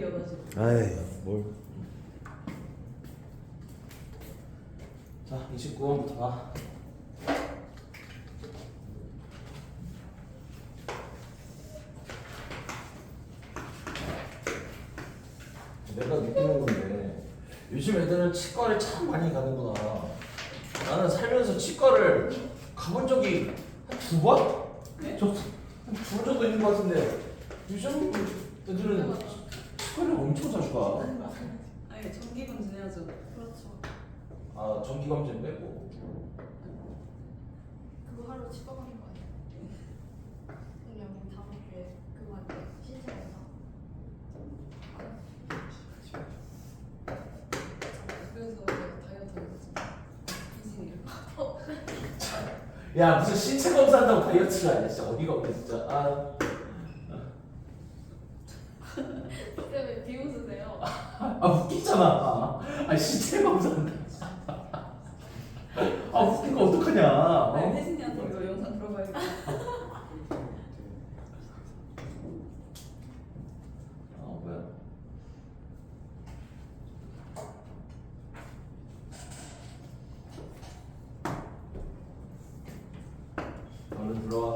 기억하시고. 아이 뭘. 자, 29번부터 봐. 내가 느끼는 건데 요즘 애들은 치과를 참 많이 가는구나. 나는 살면서 치과를 가본 적이 한 2번? 네? 한2번 정도 있는 것 같은데 요즘 애들은 치과를 엄청 자주 가. 아니 정기 검진해야죠. 그렇죠. 아, 정기검진 빼고. 그거 하러 치과 가는 거 아니에요? 그냥 다음 주에 그거 할때 신청해서. 그래서 제가 다이어트 했거든요. 이승이요. 야, 무슨 신체 검사한다고 다이어트를 하냐. 진짜 어이가 없네 진짜. 아, 왜 비웃으세요? 웃기잖아. 아, 신체 검사한다. 아, 웃긴 거 어떡하냐. 아니 혜진이한테 이거 영상 들어봐야겠다. 뭐야? 얼른 들어와.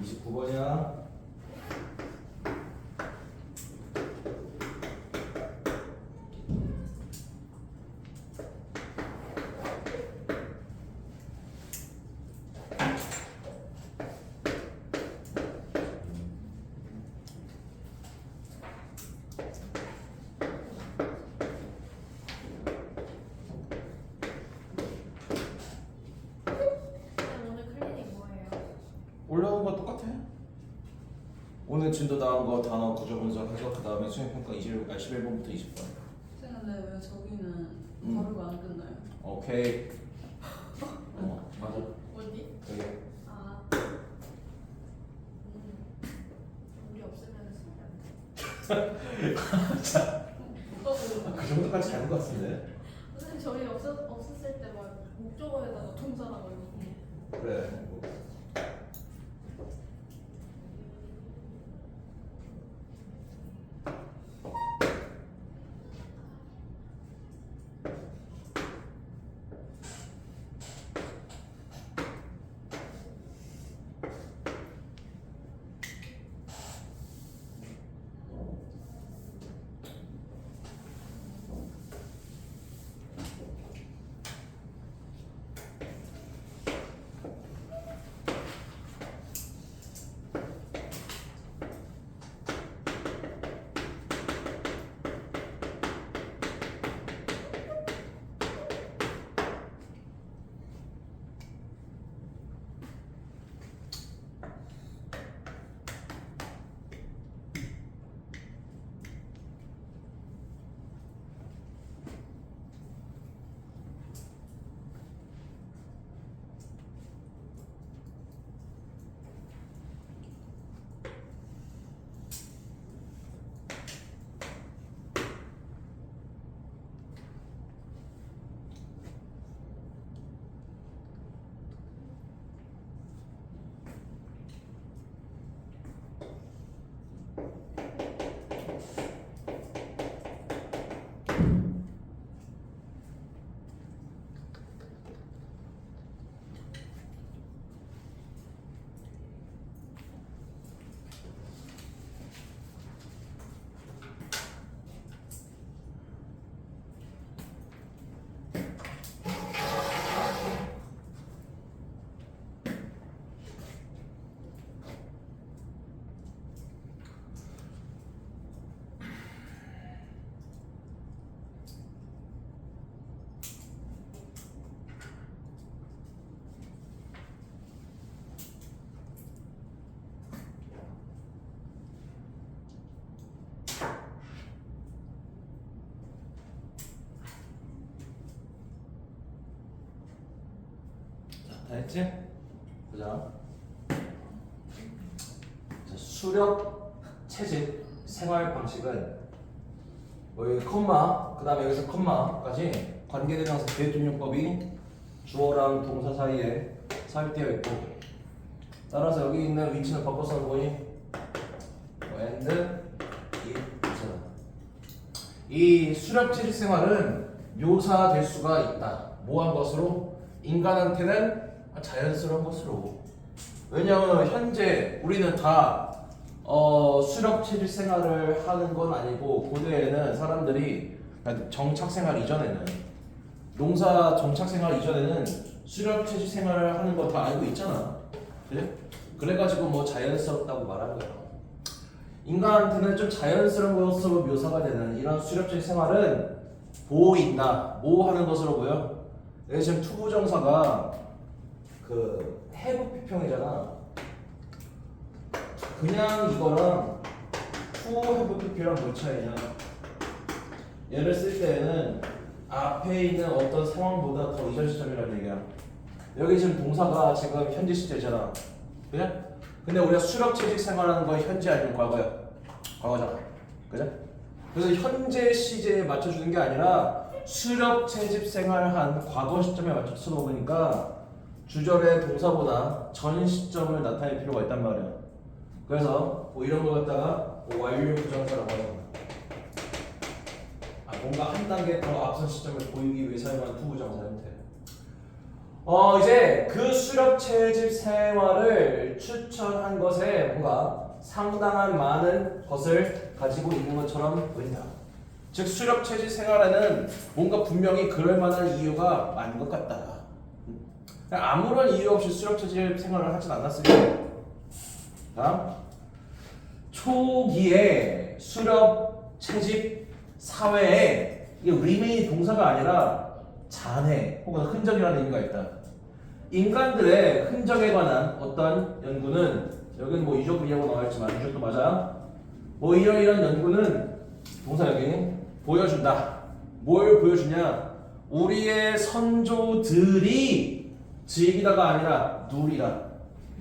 (29번이야) 오늘 클리닉 뭐예요? 올라온 거 똑같아. 오늘 진도 나온 거 단어 구조 분석해서 그 다음에 수행평가 11번부터 20번. 근데 왜 저기는 바로 안 끝나요? 오케이. 맞아. 어디? 여기. 아. 우리 없으면 쓰면 그 정도까지 아닌 것 같은데. 선생님 저희 없었을 때 막 목적어에다가 동사라고 이거. 그래. 다 했지? 보자. 자, 수력 채집 생활 방식은 뭐 여기 컴마, 그 다음에 여기서 컴마까지 관계대명사 계획준용법이 주어랑 동사 사이에 삽입되어 있고, 따라서 여기 있는 위치는 바꿔서 보니 and 이 수력 채집 생활은 묘사될 수가 있다. 뭐한 것으로? 인간한테는 자연스러운 것으로. 왜냐하면 현재 우리는 다 수력 채집 생활을 하는 건 아니고, 고대에는 사람들이 정착 생활 이전에는, 농사 정착 생활 이전에는 수력 채집 생활을 하는 거 다 알고 있잖아. 그래? 그래가지고 뭐 자연스럽다고 말한 거야. 인간한테는 좀 자연스러운 것으로 묘사가 되는 이런 수력 채집 생활은 보인다. 뭐 하는 것으로 보여? 여기 지금 투부정사가 그 해부 피평이잖아. 그냥 이거랑 투 해부 피평이랑 뭐 차이냐? 얘를 쓸 때에는 앞에 있는 어떤 상황보다 더 이전 시점이라는 얘기야. 여기 지금 동사가 지금 현재 시제잖아. 그래? 근데 우리가 수력 채집 생활하는 건 현재 아니면 과거야. 과거잖아. 그래? 그래서 현재 시제에 맞춰주는 게 아니라 수력 채집 생활한 과거 시점에 맞춰서 먹으니까 주절의 동사보다 전 시점을 나타낼 필요가 있단 말이야. 그래서 뭐 이런 거 갖다가 완료 부정사라고 하는 거야. 뭔가 한 단계 더 앞선 시점을 보이기 위해 사용하는 투부정사 형태. 이제 그 수력 채집 생활을 추천한 것에 뭔가 상당한 많은 것을 가지고 있는 것처럼 보인다. 즉 수력 채집 생활에는 뭔가 분명히 그럴 만한 이유가 많은 것 같다. 아무런 이유 없이 수력 채집 생활을 하진 않았을 거예요. 다음, 초기에 수력 채집 사회에 이 remain이 동사가 아니라 잔해 혹은 흔적이라는 의미가 있다. 인간들의 흔적에 관한 어떤 연구는, 여기는 뭐 유적이라고 나와있지만 유적도 맞아. 뭐 이런 연구는 동사 여기 보여준다. 뭘 보여주냐? 우리의 선조들이 즐기다가 아니라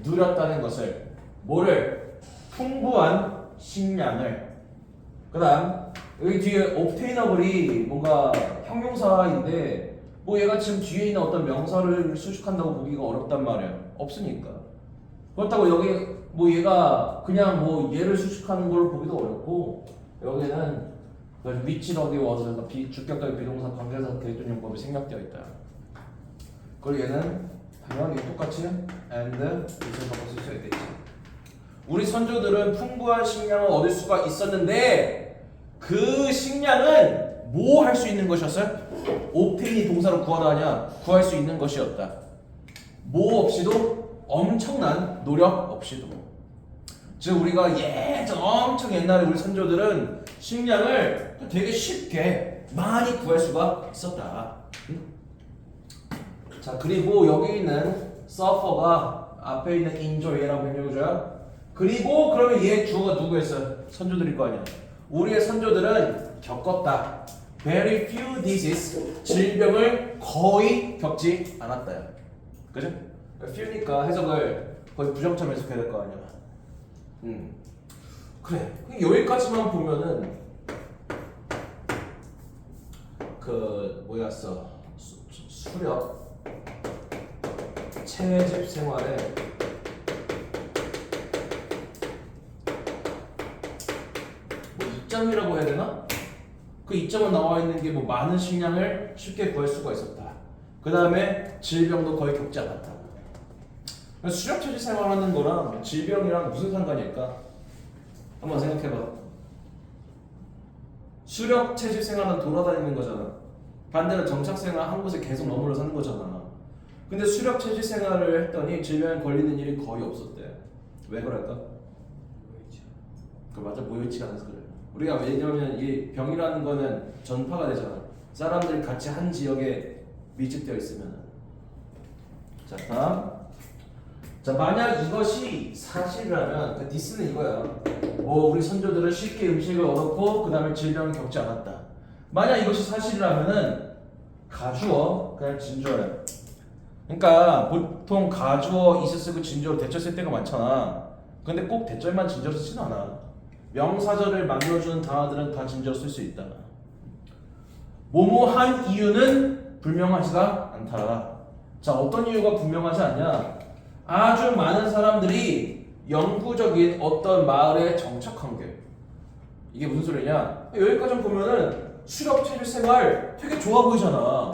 누렸다는 것을. 뭐를? 풍부한 식량을. 그 다음 여기 뒤에 obtainable이 뭔가 형용사인데 뭐 얘가 지금 뒤에 있는 어떤 명사를 수식한다고 보기가 어렵단 말이야. 없으니까. 그렇다고 여기 뭐 얘가 그냥 뭐 얘를 수식하는 걸 보기도 어렵고, 여기는 which 덕이 와서 주격적 비동사 관계사 계획준용법이 생략되어 있다. 그리고 얘는 당연히 똑같이 and 이렇게 바꿔 쓸 수 있겠지. 우리 선조들은 풍부한 식량을 얻을 수가 있었는데 그 식량은 뭐 할 수 있는 것이었어요? obtain이 동사로 구하다 하냐? 구할 수 있는 것이었다. 뭐 없이도? 엄청난 노력 없이도. 즉 우리가 엄청 옛날에 우리 선조들은 식량을 되게 쉽게 많이 구할 수가 있었다. 자, 그리고 여기 있는 suffer가 앞에 있는 enjoy라고 변형해줘요. 그리고 그러면 얘 주어가 누구였어요? 선조들일 거 아니야. 우리의 선조들은 겪었다. Very few diseases, 질병을 거의 겪지 않았다. 그죠? few니까 해석을 거의 부정처럼 해석해야 될 거 아니야. 그래. 여기까지만 보면은 그 뭐였어? 수력 채집 생활에 뭐 이점이라고 해야 되나? 그 이점은 나와 있는 게 뭐 많은 식량을 쉽게 구할 수가 있었다. 그 다음에 질병도 거의 겪지 않았다. 수력 채집 생활하는 거랑 질병이랑 무슨 상관일까? 한번 생각해봐. 수력 채집 생활은 돌아다니는 거잖아. 반대로 정착 생활 한 곳에 계속 머물러 사는 거잖아. 근데 수력 채집 생활을 했더니 질병에 걸리는 일이 거의 없었대. 왜 그럴까? 그 맞아, 모여있지가 않아서 그래. 우리가 왜냐면 이 병이라는 거는 전파가 되잖아. 사람들이 같이 한 지역에 밀집되어 있으면. 자, 다음. 자, 만약 이것이 사실이라면 그 디스는 이거야. 우리 선조들은 쉽게 음식을 얻었고 그 다음에 질병을 겪지 않았다. 만약 이것이 사실이라면은 가주어 그냥 진주어야. 그러니까 보통 가주어, 이스 쓰고 진주어 대절 쓸 때가 많잖아. 근데 꼭 대절만 진주어 쓰진 않아. 명사절을 만들어주는 단어들은 다 진주어 쓸 수 있다. 뭐뭐한 이유는 불명하지가 않다. 자, 어떤 이유가 분명하지 않냐? 아주 많은 사람들이 영구적인 어떤 마을에 정착한 게. 이게 무슨 소리냐? 여기까지 보면은 실업체질 생활 되게 좋아 보이잖아.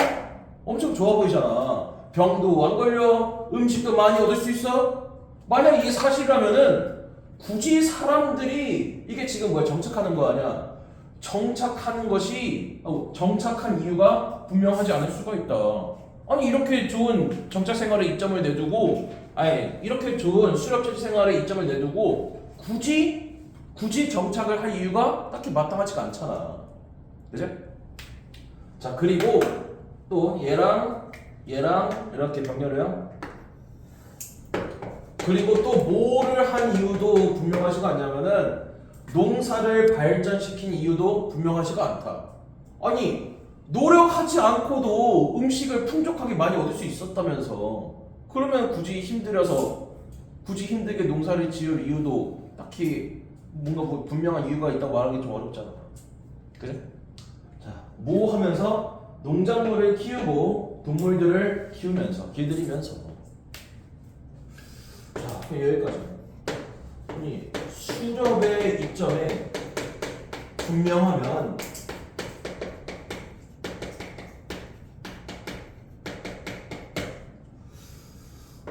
엄청 좋아 보이잖아. 병도 안 걸려, 음식도 많이 얻을 수 있어. 만약 이게 사실이라면은 굳이 사람들이 이게 지금 뭐야 정착하는 거 아니야? 정착하는 것이 정착한 이유가 분명하지 않을 수가 있다. 아니 이렇게 좋은 정착 생활에 이점을 내두고, 아니 이렇게 좋은 실업체질 생활에 이점을 내두고 굳이 정착을 할 이유가 딱히 마땅하지가 않잖아. 그죠? 자, 그리고 또 얘랑 이렇게 병렬해요. 그리고 또 뭐를 한 이유도 분명하지가 않냐면은 농사를 발전시킨 이유도 분명하지가 않다. 아니 노력하지 않고도 음식을 풍족하게 많이 얻을 수 있었다면서, 그러면 굳이 힘들게 농사를 지을 이유도 딱히 뭔가 뭐 분명한 이유가 있다고 말하기 좀 어렵잖아. 그래? 자, 뭐 하면서 농작물을 키우고 동물들을 키우면서 길들이면서. 자, 여기까지. 아니 수렵의 이점에 분명하면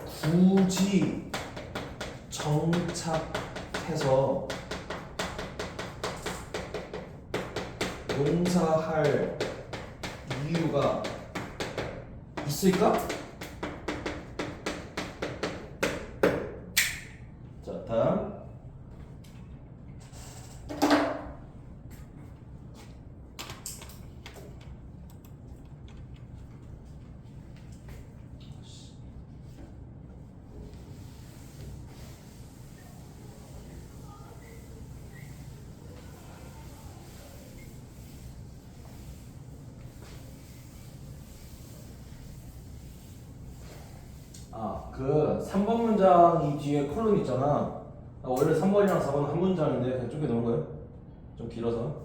굳이 정착해서 농사할 이유가 있을까? 자, 다음. 그 3번 문장 이 뒤에 컬럼 있잖아. 원래 3번이랑 4번은 한 문장인데 그냥 쪼개 놓은 거예요. 좀 길어서.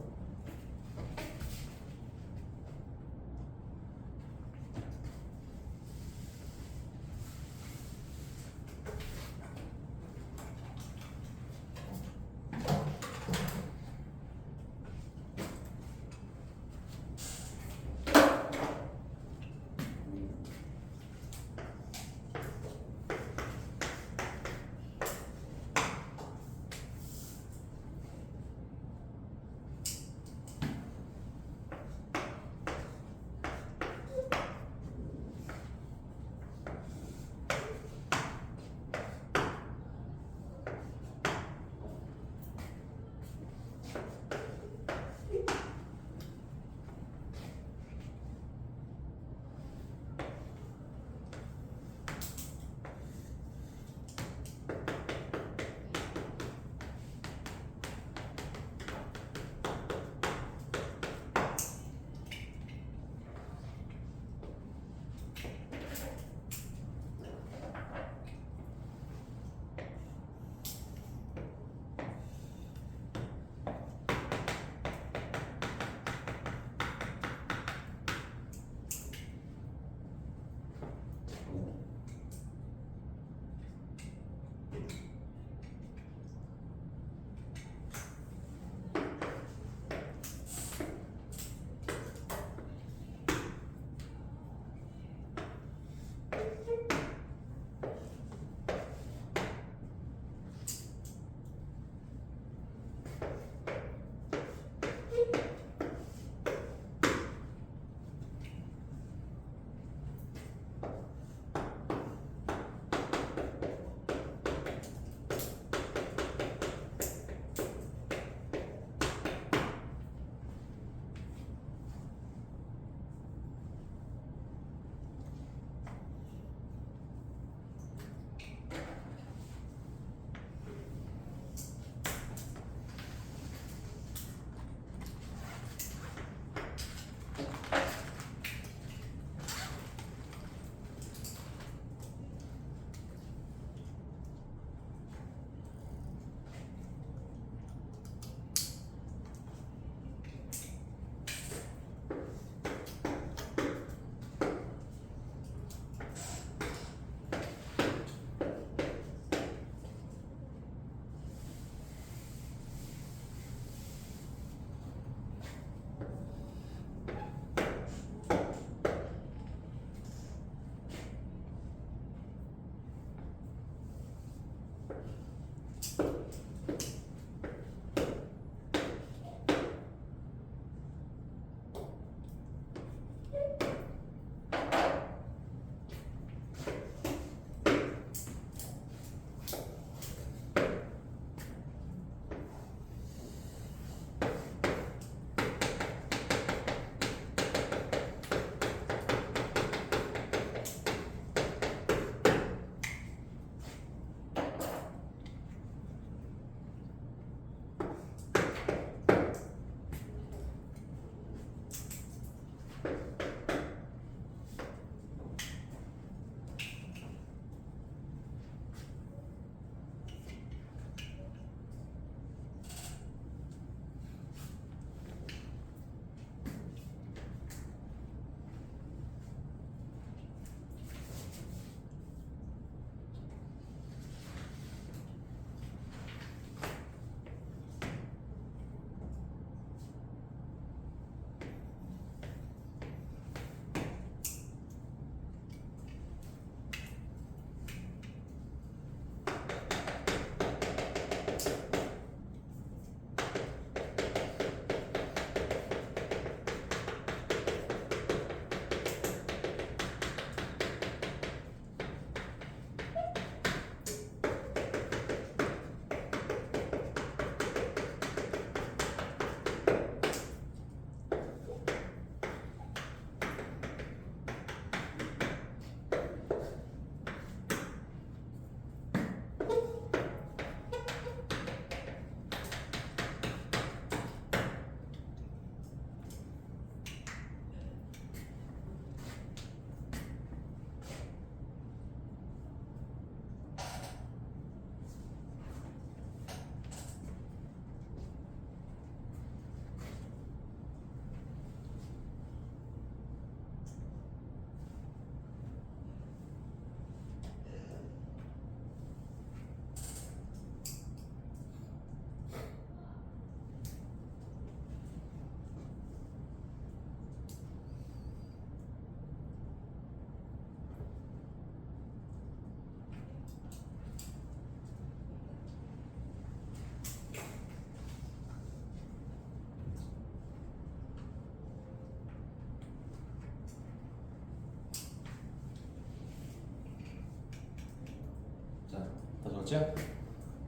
다 적었지?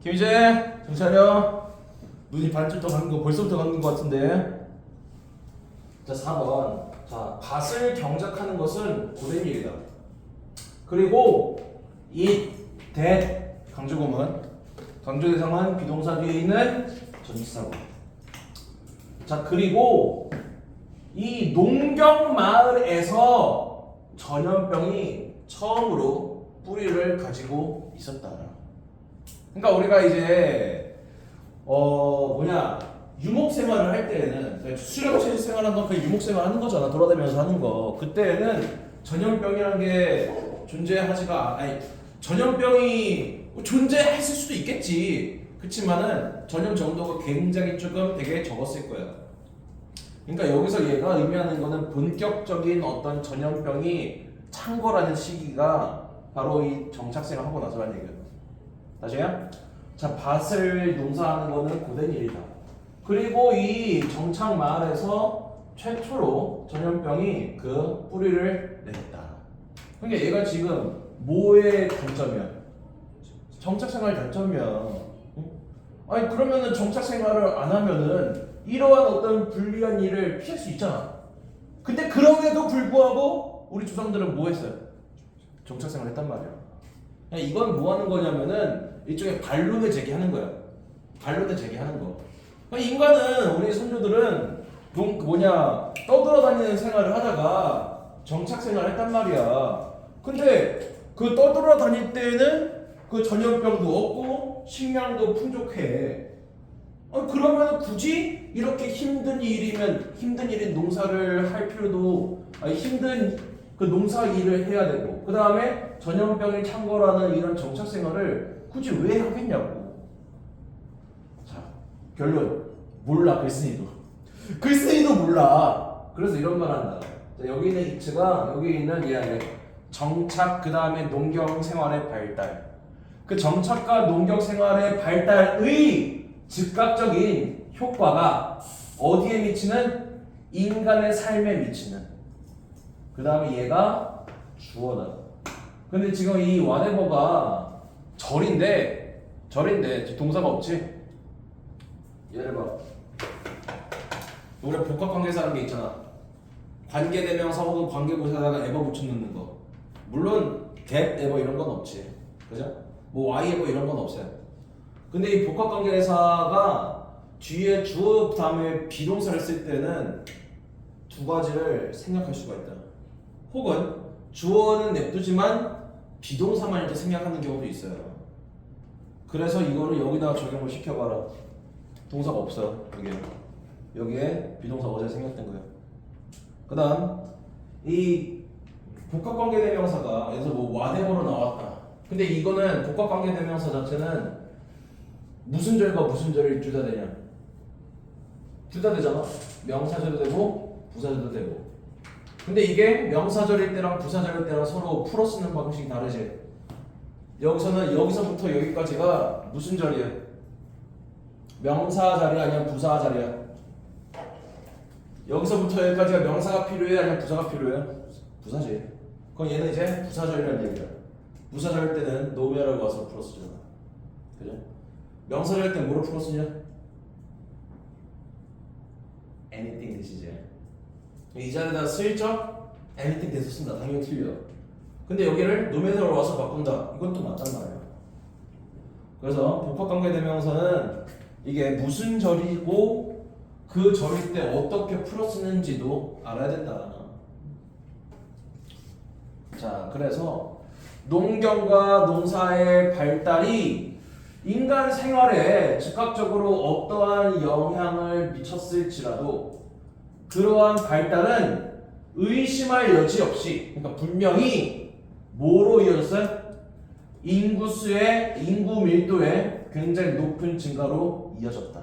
김희재 정신 차려. 눈이 반쯤 더 감긴 거 벌써부터 감긴 거 같은데. 자 4번. 자 밭을 경작하는 것은 고된 일이다. 그리고 이 대 강조구문 강조 대상은 비동사 뒤에 있는 전치사고. 자 그리고 이 농경 마을에서 전염병이 처음으로 뿌리를 가지고 있었다. 그러니까 우리가 이제 유목 생활을 할 때에는 수렵 채집 생활하는 건 그 유목 생활 하는 거잖아. 돌아다니면서 하는 거. 그때는 전염병이라는 게 전염병이 존재했을 수도 있겠지. 그렇지만은 전염 정도가 굉장히 조금 되게 적었을 거야. 그러니까 여기서 얘가 의미하는 거는 본격적인 어떤 전염병이 창궐하는 시기가 바로 이 정착생을 하고 나서라는 얘기야. 다시요? 자, 밭을 농사하는 거는 고된 일이다. 그리고 이 정착 마을에서 최초로 전염병이 그 뿌리를 내렸다. 그러니까 얘가 지금 뭐의 단점이야? 정착생활 단점이야. 아니 그러면은 정착생활을 안 하면은 이러한 어떤 불리한 일을 피할 수 있잖아. 근데 그럼에도 불구하고 우리 조상들은 뭐 했어요? 정착생활 했단 말이야. 이건 뭐 하는 거냐면은 일종의 반론을 제기하는 거야. 반론을 제기하는 거. 인간은 우리 선조들은 떠돌아다니는 생활을 하다가 정착생활을 했단 말이야. 근데 그 떠돌아다닐 때는 그 전염병도 없고 식량도 풍족해. 그러면 굳이 이렇게 힘든 일인 농사를 할 필요도 힘든 그 농사 일을 해야 되고 그 다음에 전염병이 창궐하는 이런 정착 생활을 굳이 왜 하겠냐고. 자 결론 몰라. 글쓴이도 몰라. 그래서 이런 말 한다. 자, 여기 있는 이츠가 여기 있는 정착 그 다음에 농경 생활의 발달. 그 정착과 농경 생활의 발달의 즉각적인 효과가 어디에 미치는? 인간의 삶에 미치는. 그 다음에 얘가 주어다. 근데 지금 이 whatever가 절인데 동사가 없지? 얘를 봐. 우리 복합관계사라는 게 있잖아. 관계대명사 혹은 관계부사에다가 ever 붙여넣는 거. 물론 get ever 이런 건 없지. 그죠? 뭐 why ever 이런 건 없어요. 근데 이 복합관계사가 뒤에 주어 다음에 비동사를 쓸 때는 두 가지를 생략할 수가 있다. 혹은 주어는 냅두지만 비동사만 일단 생략하는 경우도 있어요. 그래서 이거를 여기다가 적용을 시켜봐라. 동사가 없어요. 여기에 비동사 어제 생략된 거예요. 그 다음 이 복합관계대명사가 여기서 뭐 whatever로 나왔다. 근데 이거는 복합관계대명사 자체는 무슨 절과 무슨 절이 둘 다 되냐? 둘 다 되잖아. 명사절도 되고 부사절도 되고. 근데 이게 명사절일 때랑 부사절일 때랑 서로 풀어 쓰는 방식이 다르지. 여기서는 여기서부터 여기까지가 무슨 절이야? 명사 자리야 아니면 부사 자리야? 여기서부터 여기까지가 명사가 필요해 아니면 부사가 필요해? 부사지. 그럼 얘는 이제 부사절이라는 얘기야. 부사절일 때는 노메라고 와서 풀어 쓰잖아. 그죠? 명사절일 때 뭐로 풀어 쓰냐? anything 대시지. 이 자리에다 슬쩍 anything 대서 쓴다. 당연히 틀려. 근데 여기를 노메라로 와서 바꾼다. 이건 또 맞단 말이야. 그래서 복합관계대명사는 이게 무슨 절이고 그 절일 때 어떻게 풀어 쓰는지도 알아야 된다. 자, 그래서 농경과 농사의 발달이 인간 생활에 즉각적으로 어떠한 영향을 미쳤을지라도 그러한 발달은 의심할 여지 없이, 그러니까 분명히 뭐로 이어졌어요? 인구 밀도의 굉장히 높은 증가로 이어졌다.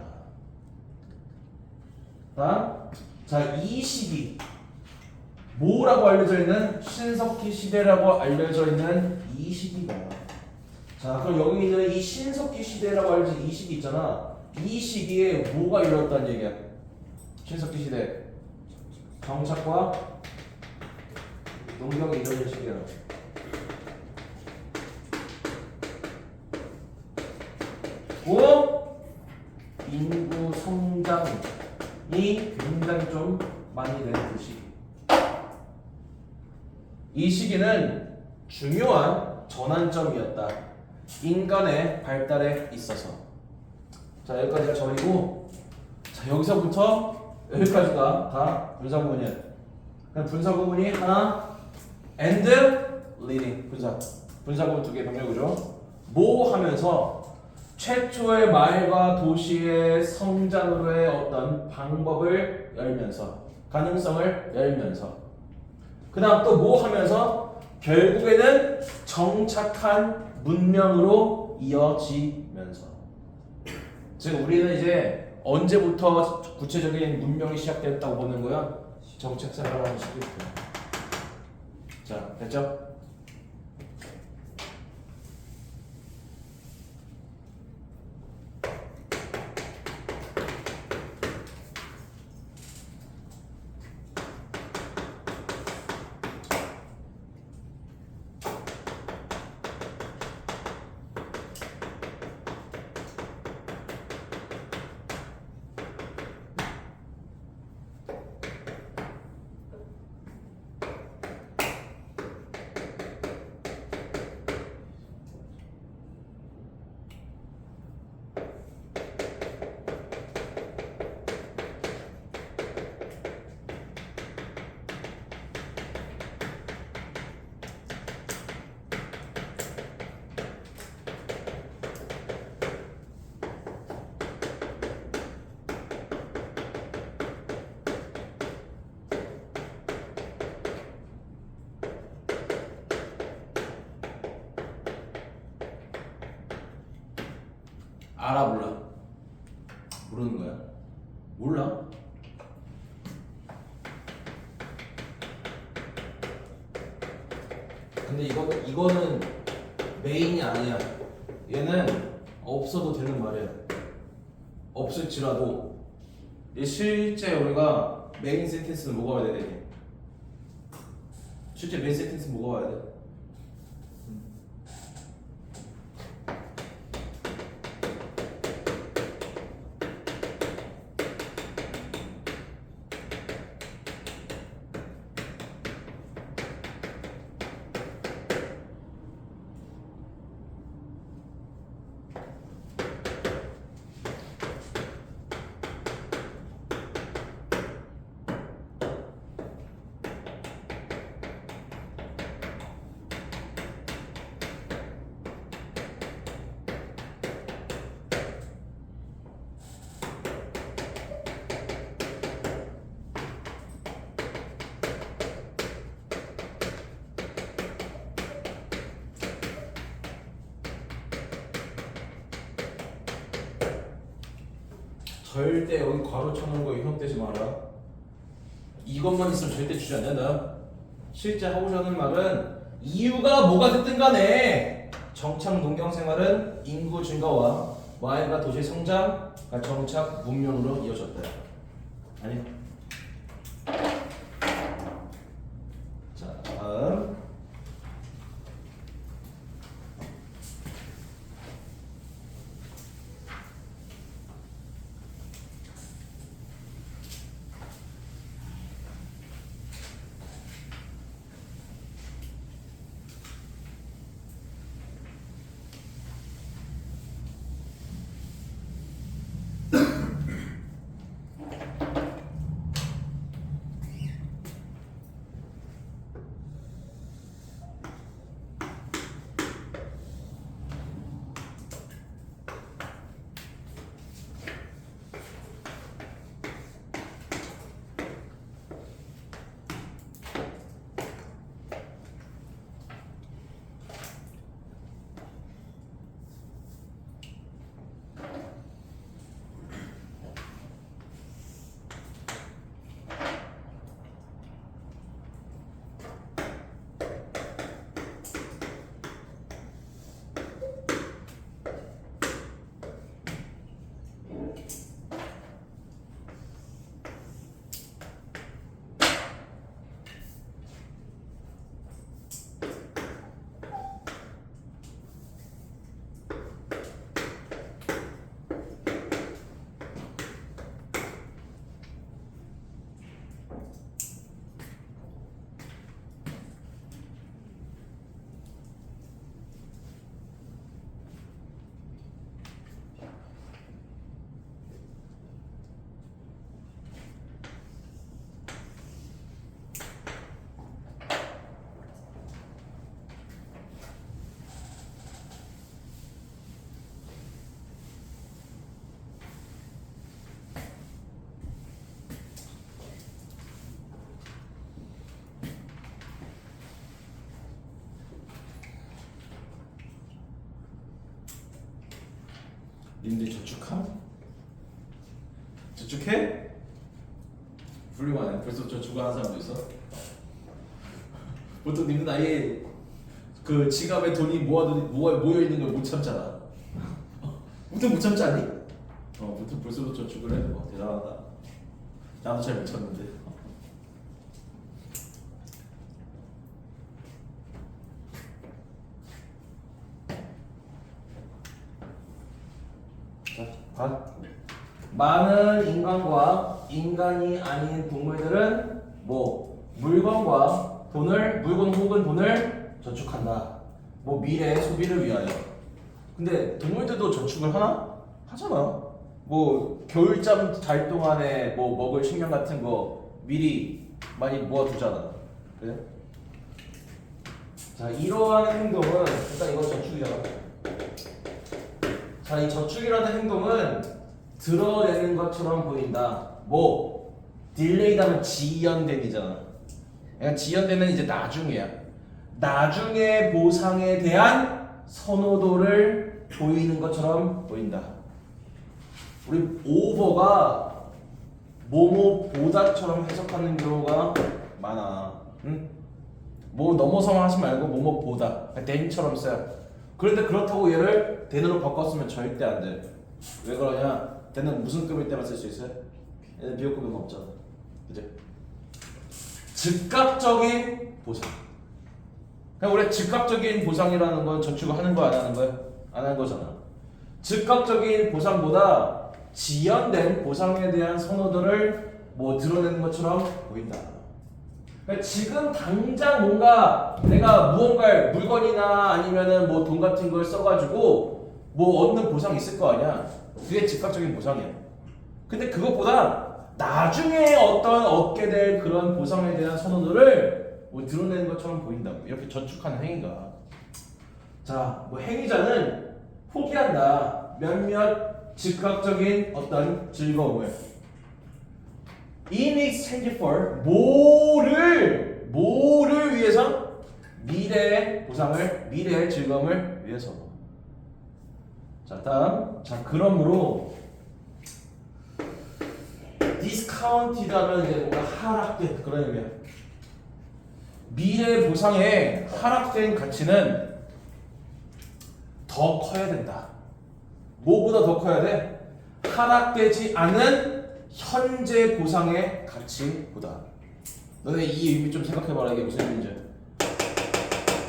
자, 이 시기 뭐라고 알려져 있는? 신석기 시대라고 알려져 있는 이 시기가. 자, 그럼 여기 있는 이 신석기 시대라고 알려진 이 시기 있잖아. 이 시기에 뭐가 일어났다는 얘기야? 신석기 시대 정착과 농경이 이루어진 시기야. 고 인구 성장이 굉장히 좀 많이 되는 그 시기. 이 시기는 중요한 전환점이었다. 인간의 발달에 있어서. 자, 여기까지가 전이고, 자, 여기서부터 여기까지가 다 분사 구문이야. 그럼 분사 구문이 하나, and leading 분사 구문 두 개 병렬구죠. 뭐 하면서 최초의 말과 도시의 성장으로의 어떤 방법을 열면서 가능성을 열면서 그 다음 또 뭐 하면서 결국에는 정착한 문명으로 이어지면서 즉 우리는 이제 언제부터 구체적인 문명이 시작됐다고 보는 거야? 정책 생활하는 시기부터. 자, 됐죠? 알아 몰라? 모르는 거야? 몰라? 근데 이거는 메인이 아니야. 얘는 없어도 되는 말이야. 없을지라도 실제 우리가 메인 센텐스는 뭐가 와야 돼? 실제 메인 센텐스 뭐가 와야 돼? 절대 여기 괄호 쳐놓은 거 형되지 마라. 이것만 있으면 절대 주지 않는다. 실제 하고자 하는 말은 이유가 뭐가 됐든 간에 정착 농경 생활은 인구 증가와 마을과 도시 성장과 정착 문명으로 이어졌다. 아니? 자, 다음. 님들 저축함? 저축해? 훌륭하네. 벌써 저축을 하는 사람도 있어? 보통 님들 아예 그 지갑에 돈이 모여 있는 걸 못 참잖아. 보통 못 참지 않니? 보통 벌써부터 저축을 해. 대단하다. 나도 잘 못 참는데. 자, 봐. 많은 인간과 인간이 아닌 동물들은 뭐 물건과 물건 혹은 돈을 저축한다. 뭐 미래의 소비를 위하여. 근데 동물들도 저축을 하나? 하잖아. 뭐 겨울잠 잘 동안에 뭐 먹을 식량 같은 거 미리 많이 모아두잖아. 그래? 자, 이러한 행동은 일단 이건 저축이잖아. 자, 이 저축이라는 행동은 드러내는 것처럼 보인다. 뭐 딜레이드 하면 지연됨이잖아. 그러니까 지연되면 이제 나중이야. 나중에 보상에 대한 선호도를 보이는 것처럼 보인다. 우리 오버가 뭐뭐보다처럼 해석하는 경우가 많아. 응? 뭐 넘어서만 하지 말고 뭐뭐보다 than처럼 써요. 그런데 그렇다고 얘를 than으로 바꿨으면 절대 안 돼. 왜 그러냐? than은 무슨 급일 때만 쓸 수 있어요? 얘는 비교급은 없잖아. 그치? 즉각적인 보상. 그냥 우리 즉각적인 보상이라는 건 저축을 하는 거야, 안 하는 거야? 안 하는 거잖아. 즉각적인 보상보다 지연된 보상에 대한 선호도를 뭐 드러내는 것처럼 보인다. 그러니까 지금 당장 뭔가 내가 무언가를 물건이나 아니면은 뭐 돈 같은 걸 써가지고 뭐 얻는 보상이 있을 거 아니야. 그게 즉각적인 보상이야. 근데 그것보다 나중에 얻게 될 그런 보상에 대한 선호도를 뭐 드러내는 것처럼 보인다고. 이렇게 저축하는 행위가. 자, 뭐 행위자는 포기한다. 몇몇 즉각적인 어떤 즐거움을. In exchange for 뭐를 위해서? 미래의 보상을, 미래의 즐거움을 위해서. 자, 다음. 자, 그러므로 discounted 하면 이제 뭔가 하락된 그런 의미야. 미래 보상의 하락된 가치는 더 커야 된다. 뭐보다 더 커야 돼? 하락되지 않은 현재 보상의 가치보다. 너네 이 의미 좀 생각해봐라. 이게 무슨 의미인지.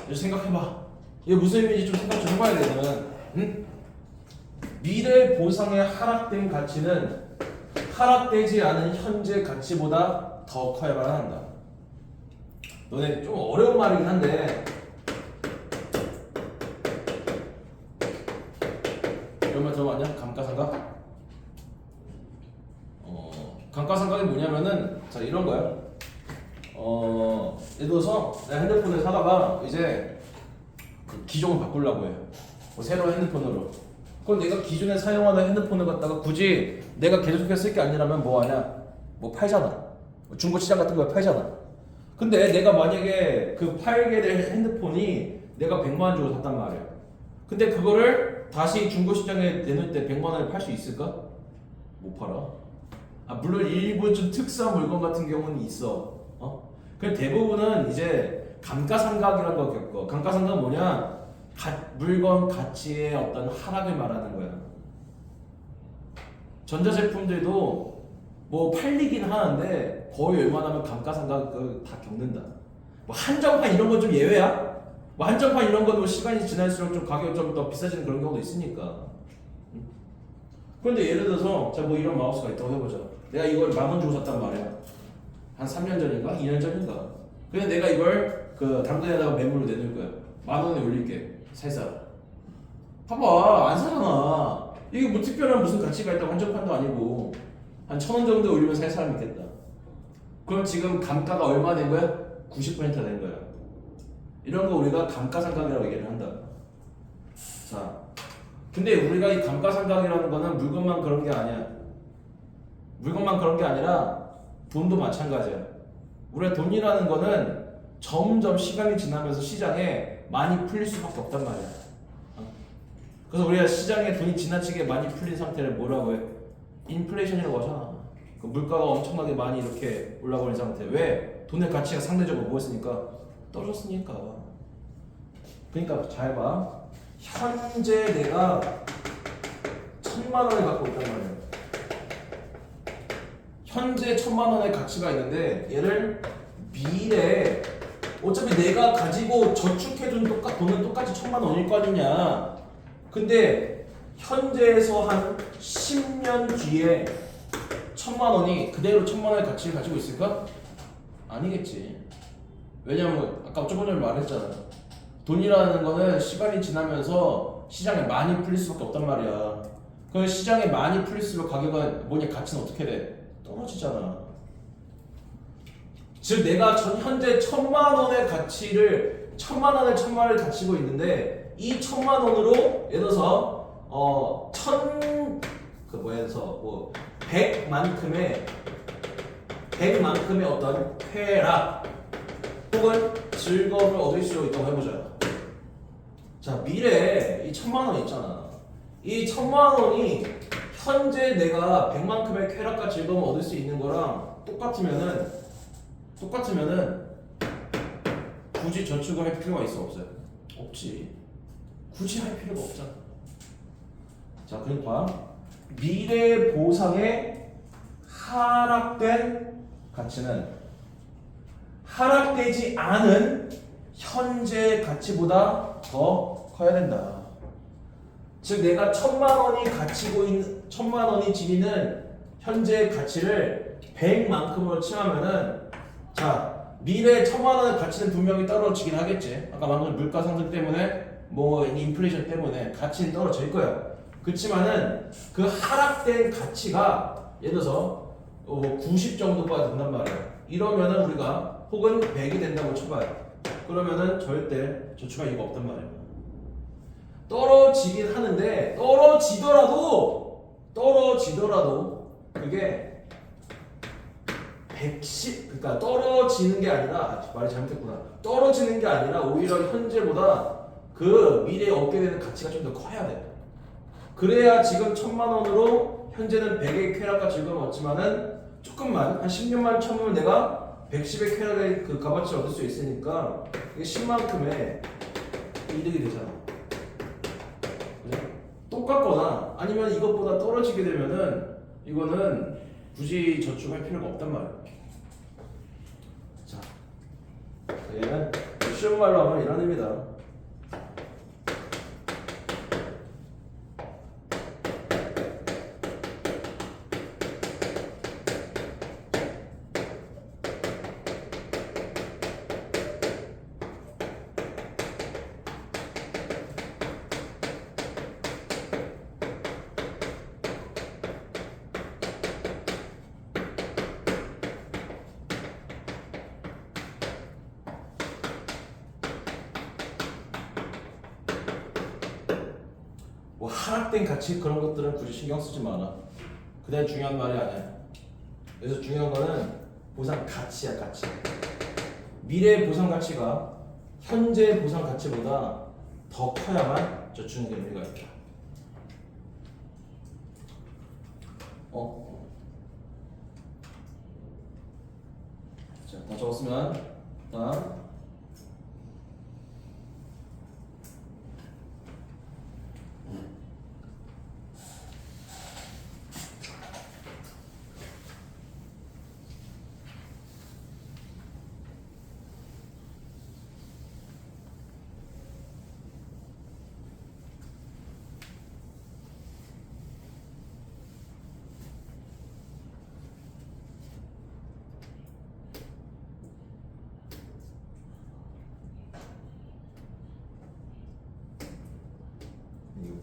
이제 생각해봐. 이게 무슨 의미인지 좀 생각 좀 해봐야 돼. 너는. 응? 미래 보상의 하락된 가치는 하락되지 않은 현재 가치보다 더 커야만 한다. 너네 좀 어려운 말이긴 한데 이런 말 들어봤냐? 감가상각? 감가상각이 뭐냐면은 자 이런 거야. 예를 들어서 내가 핸드폰을 사다가 이제 그 기종을 바꾸려고 해. 뭐 새로운 핸드폰으로. 그럼 내가 기존에 사용하던 핸드폰을 갖다가 굳이 내가 계속해서 쓸 게 아니라면 뭐 하냐? 뭐 팔잖아. 중고시장 같은 거에 팔잖아. 근데 내가 만약에 그 팔게 될 핸드폰이 내가 100만 원 주고 샀단 말이야. 근데 그거를 다시 중고시장에 내놓을 때 100만 원에 팔 수 있을까? 못 팔아. 물론 일부 좀 특수한 물건 같은 경우는 있어. 근데 대부분은 이제 감가상각이라는 걸 겪어. 감가상각은 뭐냐? 물건 가치의 어떤 하락을 말하는 거야. 전자제품들도 뭐 팔리긴 하는데 거의 웬만하면 감가상각을 다 겪는다. 뭐 한정판 이런 건 좀 예외야. 뭐 한정판 이런 건 뭐 시간이 지날수록 좀 가격이 좀 더 비싸지는 그런 경우도 있으니까. 그런데 예를 들어서 자 뭐 이런 마우스가 있다고 해보자. 내가 이걸 10,000원 주고 샀단 말이야. 한 3년 전인가 2년 전인가. 근데 내가 이걸 그 당근에다가 매물로 내놓을 거야. 10,000원에 올릴게. 살살. 봐봐 안 사잖아. 이게 뭐 특별한 무슨 가치가 있다고 한정판도 아니고 한 1,000원 정도 올리면 살 사람 있겠다. 그럼 지금 감가가 얼마 된 거야? 90%가 된 거야. 이런 거 우리가 감가상각이라고 얘기를 한다. 자, 근데 우리가 이 감가상각이라는 거는 물건만 그런 게 아니야. 물건만 그런 게 아니라 돈도 마찬가지야. 우리가 돈이라는 거는 점점 시간이 지나면서 시장에 많이 풀릴 수밖에 없단 말이야. 그래서 우리가 시장에 돈이 지나치게 많이 풀린 상태를 뭐라고 해? 인플레이션이라고 하잖아. 그 물가가 엄청나게 많이 이렇게 올라버린 상태. 왜? 돈의 가치가 상대적으로 뭐였으니까? 떨어졌으니까. 그러니까 잘 봐. 현재 내가 1,000만 원을 갖고 있단 말이야. 현재 1,000만 원의 가치가 있는데 얘를 미래에 어차피 내가 가지고 저축해둔 돈은 똑같이 1,000만 원일 거 아니냐. 근데 현재에서 한 10년 뒤에 1,000만 원이 그대로 1,000만 원의 가치를 가지고 있을까? 아니겠지. 왜냐면 아까 저번 전에 말했잖아. 돈이라는 거는 시간이 지나면서 시장에 많이 풀릴 수밖에 없단 말이야. 그 시장에 많이 풀릴수록 가격은 뭐냐, 가치는 어떻게 돼? 떨어지잖아. 즉 내가 현재 1,000만 원의 가치를 1,000만 원을 1,000만 원을 가지고 있는데 이 1,000만 원으로 예를 들어서 100만큼의 어떤 쾌락 혹은 즐거움을 얻을 수 있다고 해보자. 자, 미래에 이 1,000만 원 있잖아. 이 1,000만 원이 현재 내가 100만큼의 쾌락과 즐거움을 얻을 수 있는 거랑 똑같으면은 굳이 저축을 할 필요가 있어, 없어요? 없지. 굳이 할 필요가 없잖아. 자, 그러니까 미래 보상의 하락된 가치는 하락되지 않은 현재 가치보다 더 커야 된다. 즉 내가 1,000만 원이 가지고 있는 1,000만 원이 지니는 현재 가치를 100만큼으로 칭하면은 자, 미래 1,000만 원의 가치는 분명히 떨어지긴 하겠지. 아까 말한 물가 상승 때문에 뭐 인플레이션 때문에 가치는 떨어질 거야. 그렇지만은 그 하락된 가치가 예를 들어서 90 정도가 된단 말이야. 이러면은 우리가 혹은 100이 된다고 쳐봐요. 그러면은 절대 저축할 이유가 없단 말이야. 떨어지긴 하는데 떨어지더라도 그게 110, 그러니까 떨어지는 게 아니라, 말이 잘못했구나. 떨어지는 게 아니라 오히려 현재보다 그 미래에 얻게 되는 가치가 좀 더 커야 돼. 그래야 지금 1,000만 원으로 현재는 100의 쾌락과 즐거움을 얻지만은 조금만 한 10년만 참으면 내가 110의 쾌락의 그 값어치를 얻을 수 있으니까 이게 10만큼의 이득이 되잖아. 그래? 똑같거나 아니면 이것보다 떨어지게 되면은 이거는 굳이 저축할 필요가 없단 말이야. 자, 얘는 쉬운 말로 하면 이런 의미다. 뭐 하락된 가치 그런 것들은 굳이 신경 쓰지 마라. 그다음 중요한 말이 아니야. 그래서 중요한 거는 보상 가치야, 가치. 미래 보상 가치가 현재 보상 가치보다 더 커야만 저축의 의미가 있다. 자, 다 적었으면 다음.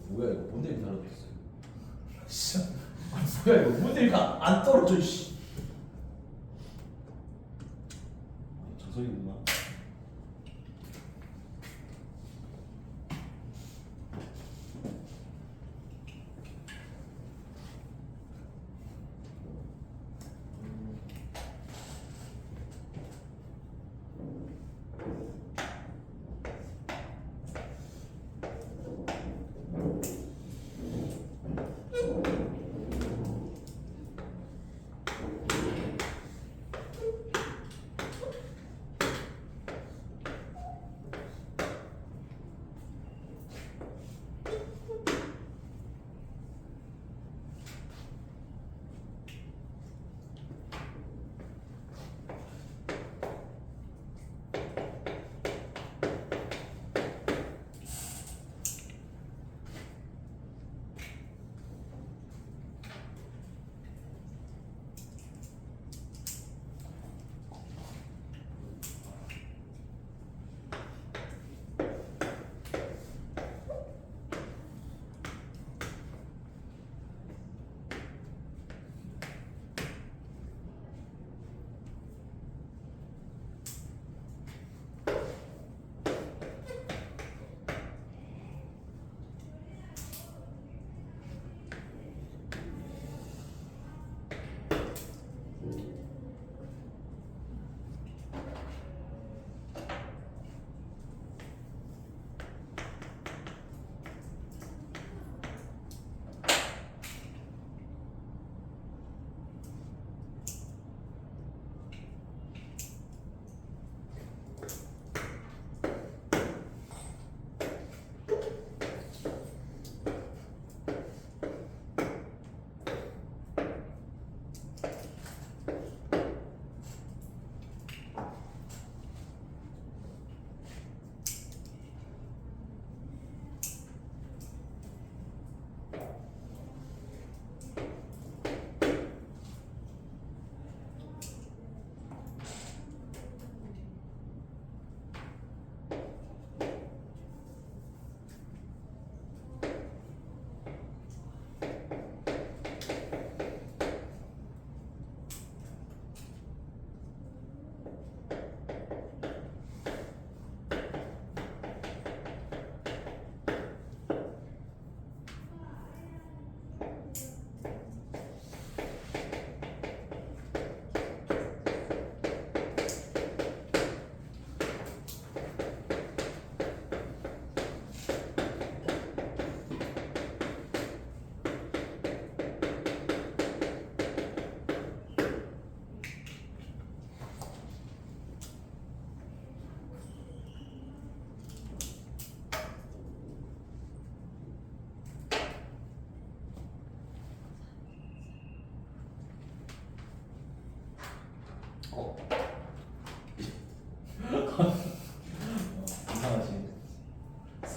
뭐야 이거 모델이 달라졌어. 진짜 뭐야 이거 모델이가 안 떨어져. 씨. 저 소리구나.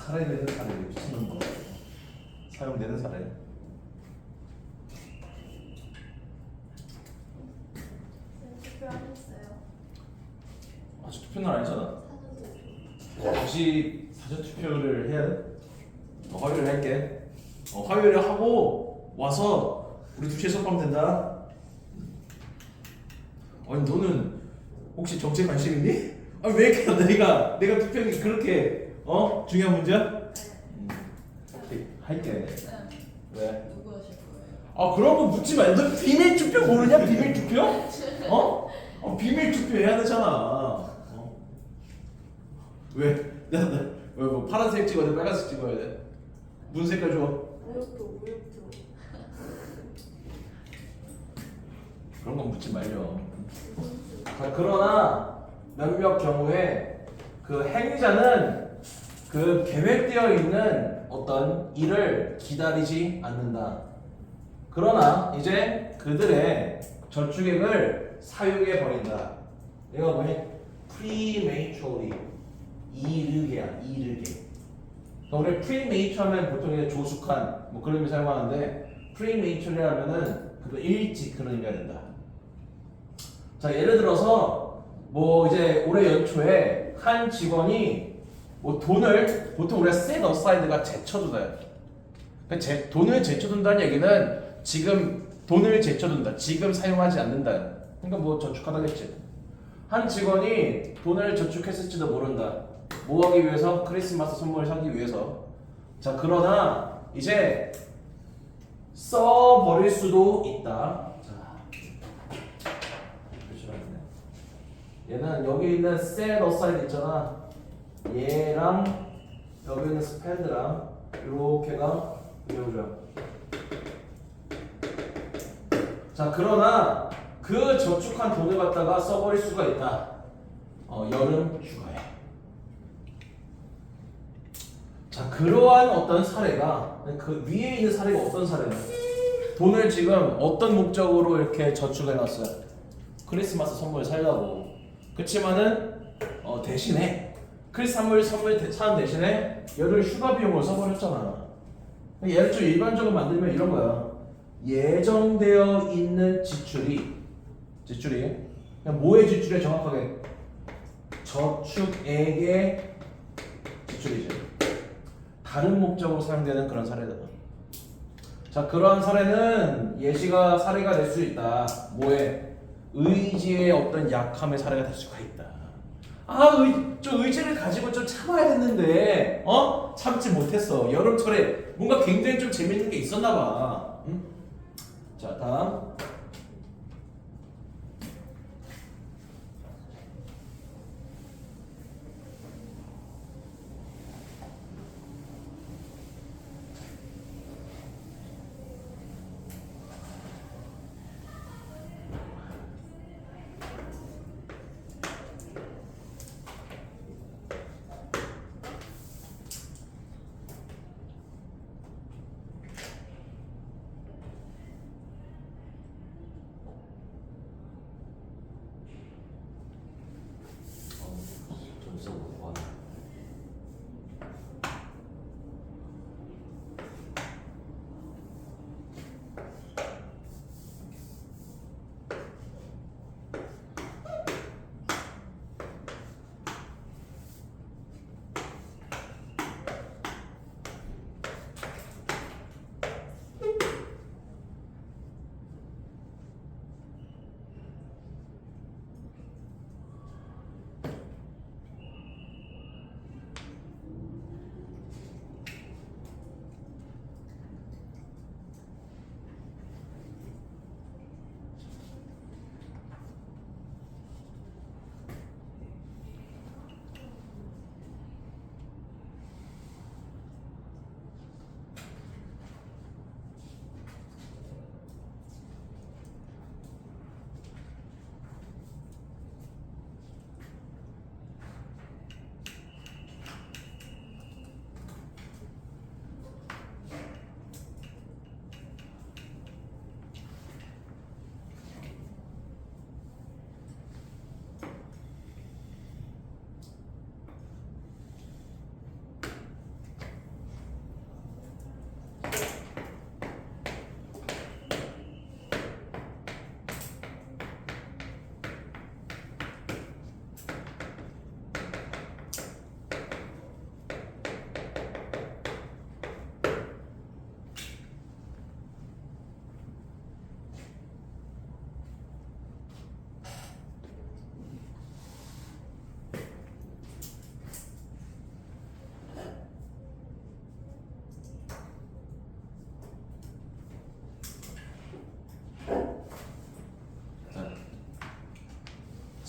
사례되는 사례 미치는 거 사용되는 사례. 투표하셨어요? 아직 투표는 안 했잖아. 사전 투표. 혹시 사전 투표를 해야 돼? 화요일에 할게. 화요일에 하고 와서 우리 2시에 수업하면 된다. 아니 너는 혹시 정치에 관심 있니? 아니 왜 이렇게 내가 투표하는 게 그렇게 중요한 문제야? 할게. 네. 왜? 누구 하실 거예요? 아 그런 거 묻지 마. 너 비밀 투표 모르냐? 비밀 투표? 비밀 투표 해야 되잖아. 왜? 왜뭐 파란색 찍어야 돼? 빨간색 찍어야 돼? 무슨 색깔 좋아? 무역표. 그런 건 묻지 말려. 자, 그러나 몇몇 경우에 그 행위자는 그 계획되어 있는 어떤 일을 기다리지 않는다. 그러나 이제 그들의 저축액을 사용해 버린다. 얘가 뭐니? prematurely 이르게야, 이르게. 그러니까 우리 premature 하면 보통 이제 조숙한 뭐 그런 의미 사용하는데 prematurely 하면은 그 일찍 그런 의미가 된다. 자, 예를 들어서 뭐 이제 올해 연초에 한 직원이 뭐 돈을 보통 우리가 set aside가 제쳐두다. 돈을 제쳐둔다는 얘기는 지금 돈을 제쳐둔다. 지금 사용하지 않는다. 그러니까 뭐 저축하다겠지. 한 직원이 돈을 저축했을지도 모른다. 뭐 하기 위해서? 크리스마스 선물 사기 위해서. 자, 그러나 이제 써버릴 수도 있다. 얘는 여기 있는 set aside 있잖아. 얘랑 여기 있는 spend랑 이렇게가 이어져. 자, 그러나 그 저축한 돈을 갖다가 써버릴 수가 있다. 여름 휴가에. 자, 그러한 어떤 사례가 그 위에 있는 사례가 어떤 사례는 돈을 지금 어떤 목적으로 이렇게 저축해 놨어요. 크리스마스 선물 살려고. 그렇지만은 대신에 크리스마스 선물 사는 대신에 여름 휴가 비용을 써버렸잖아. 예를 들어 일반적으로 만들면 이런 거야. 예정되어 있는 지출이 그냥 뭐의 지출이야 정확하게? 저축액의 지출이죠. 다른 목적으로 사용되는 그런 사례다. 자, 그러한 사례는 예시가 사례가 될 수 있다. 뭐에? 의지의 어떤 약함의 사례가 될 수가 있다. 좀 의지를 가지고 좀 참아야 됐는데 참지 못했어. 여름철에 뭔가 굉장히 좀 재밌는 게 있었나 봐. 응? 자, 다음.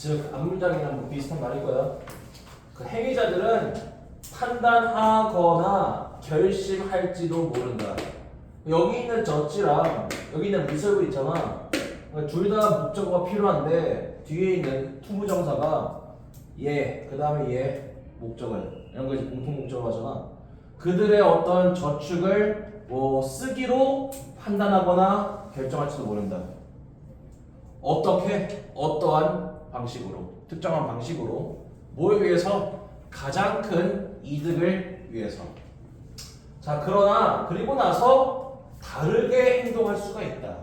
즉 앞문장이랑 뭐 비슷한 말일 거야. 그 행위자들은 판단하거나 결심할지도 모른다. 여기 있는 저지랑 여기 있는 reserve 있잖아. 둘 다 목적어가 필요한데 뒤에 있는 투부정사가 얘, 그 다음에 얘 목적을 이런 거 이제 공통 목적어 하잖아. 그들의 어떤 저축을 뭐 쓰기로 판단하거나 결정할지도 모른다. 어떻게? 어떠한 방식으로, 특정한 방식으로 뭐에 위해서? 가장 큰 이득을 위해서. 자, 그러나 그리고 나서 다르게 행동할 수가 있다.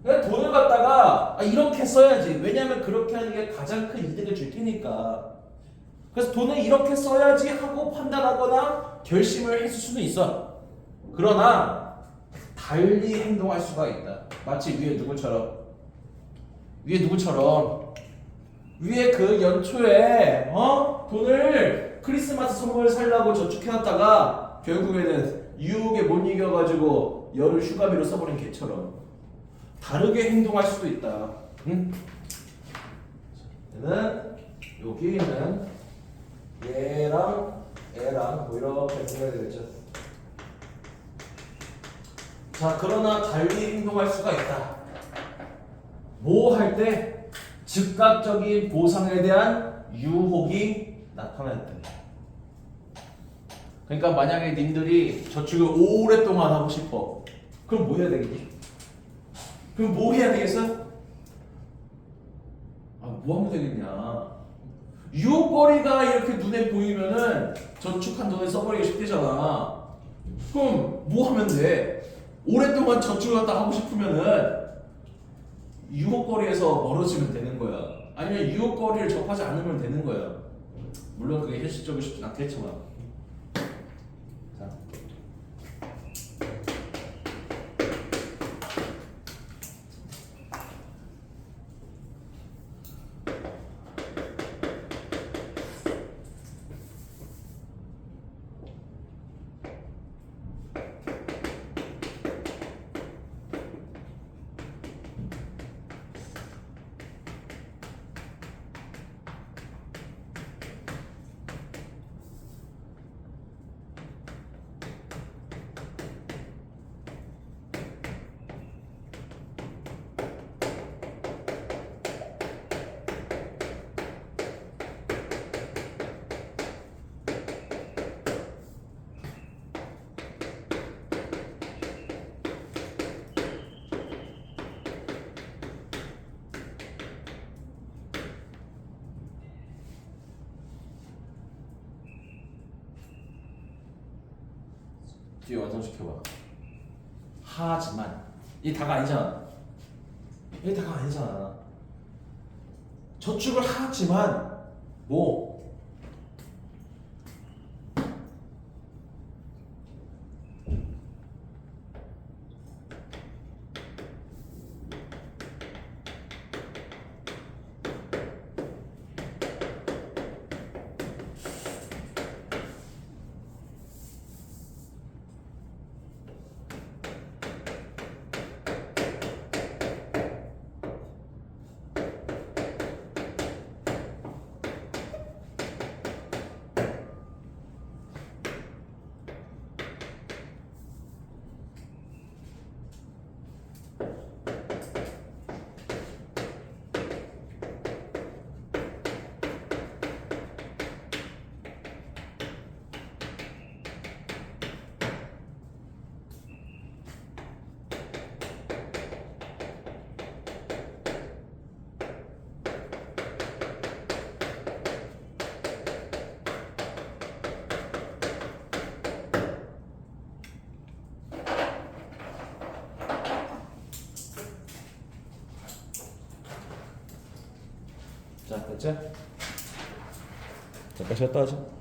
그러니까 돈을 갖다가 이렇게 써야지. 왜냐하면 그렇게 하는 게 가장 큰 이득을 줄 테니까. 그래서 돈을 이렇게 써야지 하고 판단하거나 결심을 했을 수는 있어. 그러나 달리 행동할 수가 있다. 마치 위에 누구처럼? 위에 그 연초에 돈을 크리스마스 선물 살라고 저축해놨다가 결국에는 유혹에 못 이겨가지고 열흘 휴가비로 써버린 개처럼 다르게 행동할 수도 있다. 응? 얘는 여기 있는 얘랑 얘랑 뭐 이렇게 분해야 되겠죠. 자, 그러나 달리 행동할 수가 있다. 뭐 할 때? 즉각적인 보상에 대한 유혹이 나타날 때. 그러니까 만약에 님들이 저축을 오랫동안 하고 싶어. 그럼 뭐 해야 되겠니? 그럼 뭐 해야 되겠어? 뭐 하면 되겠냐? 유혹거리가 이렇게 눈에 보이면은 저축한 돈을 써버리기 쉽대잖아. 그럼 뭐 하면 돼? 오랫동안 저축을 갖다 하고 싶으면은 유혹거리에서 멀어지면 되는 거야. 아니면 유혹거리를 접하지 않으면 되는 거야. 물론 그게 현실적으로 쉽진 않겠지만. 자. 뒤에 완성시켜봐. 하지만 이게 다가 아니잖아. 이게 다가 아니잖아. 저축을 하지만 뭐 자, 됐죠? 잠깐 쉬었다 하죠.